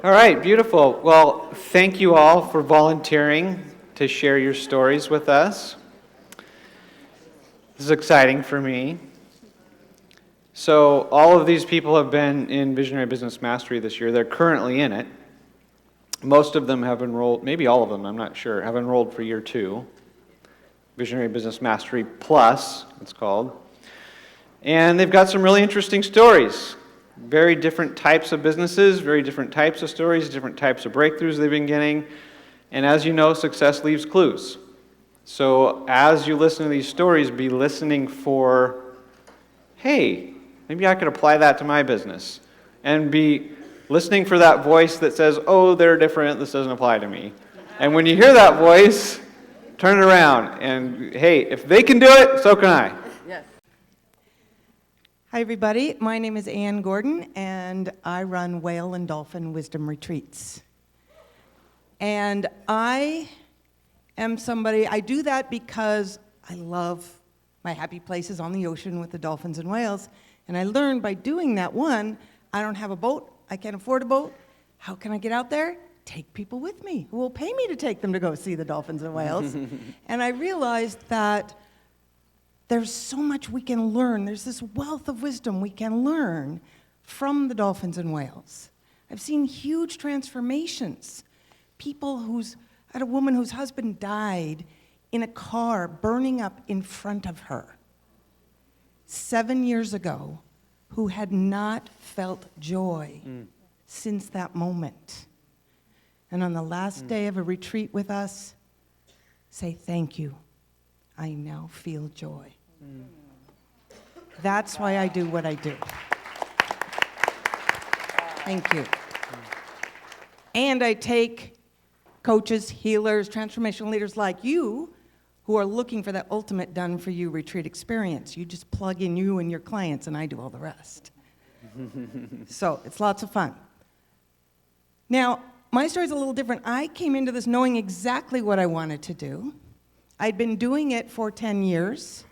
All right, beautiful. Well, thank you all for volunteering to share your stories with us. This is exciting for me. So all of these people have been in Visionary Business Mastery this year. They're currently in it. Most of them have enrolled, maybe all of them, I'm not sure, have enrolled for year 2. Visionary Business Mastery Plus, it's called. And they've got some really interesting stories. Very different types of businesses, very different types of stories, different types of breakthroughs they've been getting. And as you know, success leaves clues. So as you listen to these stories, be listening for, hey, maybe I could apply that to my business. And be listening for that voice that says, oh, they're different, this doesn't apply to me. And when you hear that voice, turn it around and, hey, if they can do it, so can I. Yes. Hi, everybody. My name is Ann Gordon, and I run Whale and Dolphin Wisdom Retreats. And I am somebody, I do that because I love my happy places on the ocean with the dolphins and whales. And I learned by doing that, one, I don't have a boat, I can't afford a boat. How can I get out there? Take people with me who will pay me to take them to go see the dolphins and whales. And I realized that there's so much we can learn. There's this wealth of wisdom we can learn from the dolphins and whales. I've seen huge transformations. I had a woman whose husband died in a car burning up in front of her 7 years ago, who had not felt joy since that moment. And on the last day of a retreat with us, say, thank you. I now feel joy. That's why I do what I do. Thank you. And I take coaches, healers, transformational leaders like you who are looking for that ultimate done-for-you retreat experience. You just plug in you and your clients, and I do all the rest. So it's lots of fun. Now, my story's a little different. I came into this knowing exactly what I wanted to do. I'd been doing it for 10 years.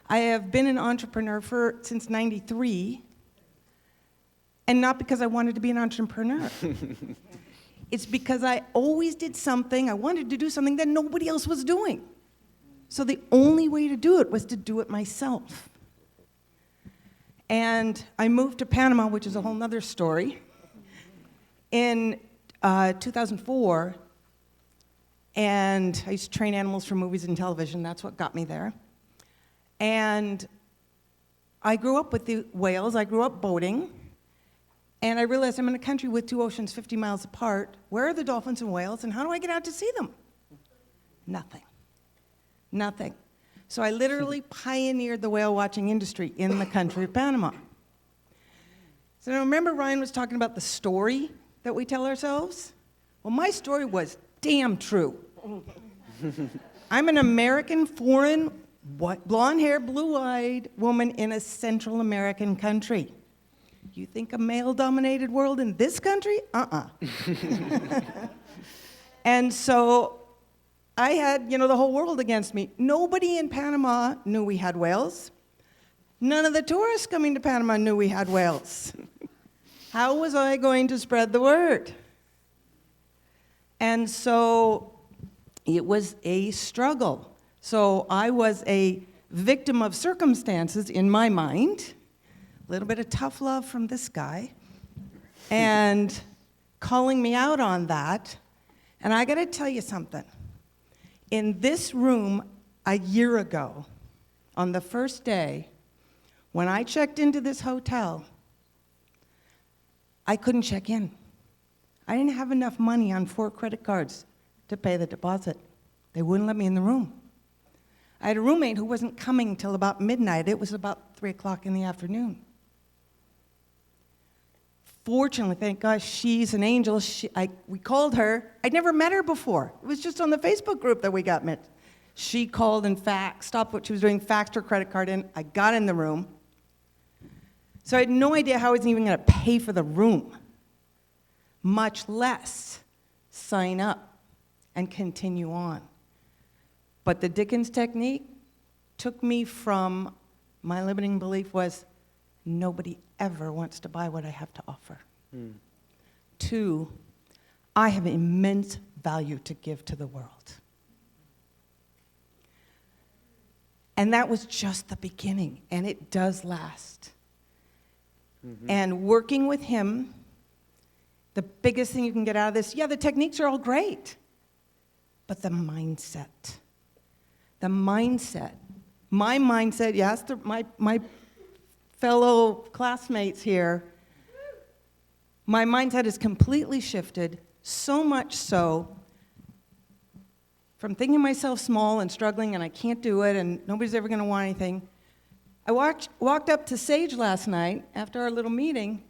I have been an entrepreneur since '93, and not because I wanted to be an entrepreneur. It's because I always did something, I wanted to do something that nobody else was doing. So the only way to do it was to do it myself. And I moved to Panama, which is a whole nother story, in 2004, and I used to train animals for movies and television. That's what got me there. And I grew up with the whales. I grew up boating. And I realized I'm in a country with 2 oceans 50 miles apart. Where are the dolphins and whales, and how do I get out to see them? Nothing. Nothing. So I literally pioneered the whale watching industry in the country of Panama. So now remember Ryan was talking about the story that we tell ourselves? Well, my story was damn true. I'm an American, foreign, blonde hair, blue-eyed woman in a Central American country. You think a male-dominated world in this country? And so I had, the whole world against me. Nobody in Panama knew we had whales. None of the tourists coming to Panama knew we had whales. How was I going to spread the word? And so it was a struggle. So I was a victim of circumstances in my mind. A little bit of tough love from this guy, and calling me out on that. And I gotta tell you something. In this room a year ago, on the first day, when I checked into this hotel, I couldn't check in. I didn't have enough money on 4 credit cards to pay the deposit. They wouldn't let me in the room. I had a roommate who wasn't coming till about midnight. It was about 3 o'clock in the afternoon. Fortunately, thank gosh, she's an angel. We called her. I'd never met her before. It was just on the Facebook group that we got met. She called and stopped what she was doing, faxed her credit card in. I got in the room. So I had no idea how I was even going to pay for the room, much less sign up and continue on. But the Dickens technique took me from, my limiting belief was, nobody ever wants to buy what I have to offer, to, I have immense value to give to the world. And that was just the beginning, and it does last. And working with him, the biggest thing you can get out of this, yeah, the techniques are all great, but the mindset. The mindset. My mindset, yes, my fellow classmates here, my mindset has completely shifted, so much so, from thinking myself small and struggling and I can't do it and nobody's ever going to want anything. I walked up to Sage last night after our little meeting,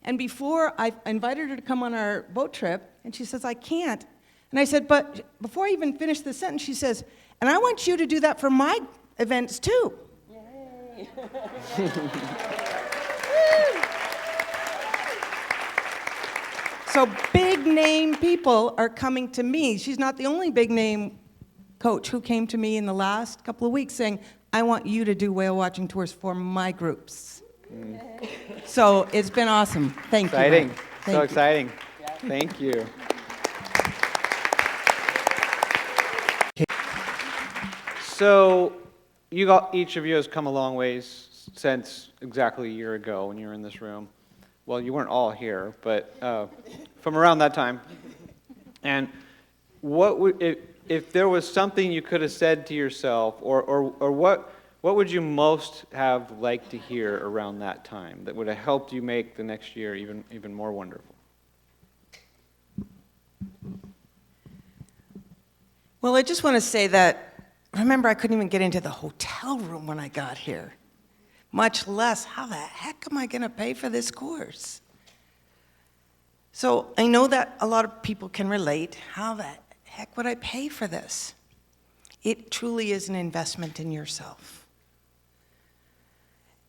and before I invited her to come on our boat trip, and she says, I can't. And I said, but before I even finished the sentence, she says, and I want you to do that for my events too. Yay. So big name people are coming to me. She's not the only big name coach who came to me in the last couple of weeks saying, I want you to do whale watching tours for my groups. So it's been awesome. Thank you. Exciting. Thank So you. exciting. Thank you. So each of you has come a long ways since exactly a year ago when you were in this room. Well, you weren't all here, but from around that time. And if there was something you could have said to yourself, or what would you most have liked to hear around that time that would have helped you make the next year even more wonderful? Well, I just want to say that, remember, I couldn't even get into the hotel room when I got here, much less, how the heck am I going to pay for this course? So I know that a lot of people can relate. How the heck would I pay for this? It truly is an investment in yourself.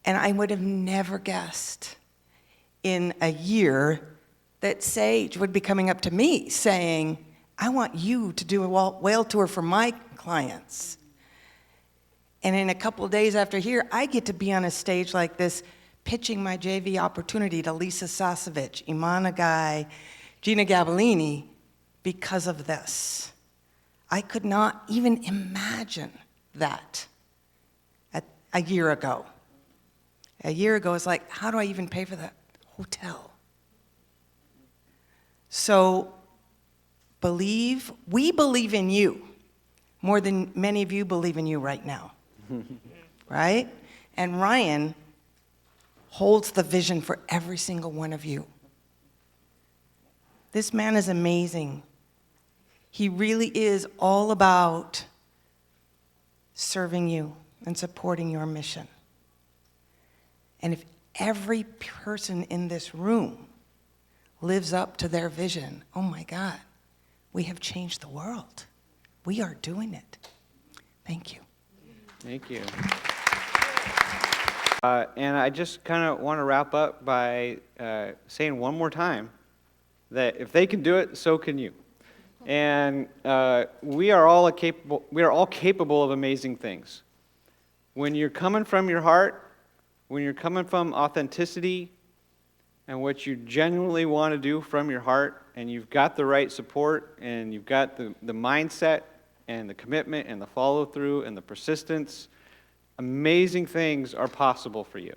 And I would have never guessed in a year that Sage would be coming up to me saying, I want you to do a whale tour for my clients. And in a couple of days after here, I get to be on a stage like this, pitching my JV opportunity to Lisa Sasevich, Imana Guy, Gina Gabellini, because of this. I could not even imagine that a year ago. A year ago, it's like, how do I even pay for that hotel? So, we believe in you more than many of you believe in you right now. Right? And Ryan holds the vision for every single one of you. This man is amazing. He really is all about serving you and supporting your mission. And if every person in this room lives up to their vision, oh my God, we have changed the world. We are doing it. Thank you. Thank you. And I just kind of want to wrap up by saying one more time that if they can do it, so can you. And we are all capable of amazing things. When you're coming from your heart, when you're coming from authenticity and what you genuinely want to do from your heart, and you've got the right support, and you've got the mindset and the commitment and the follow-through and the persistence, amazing things are possible for you.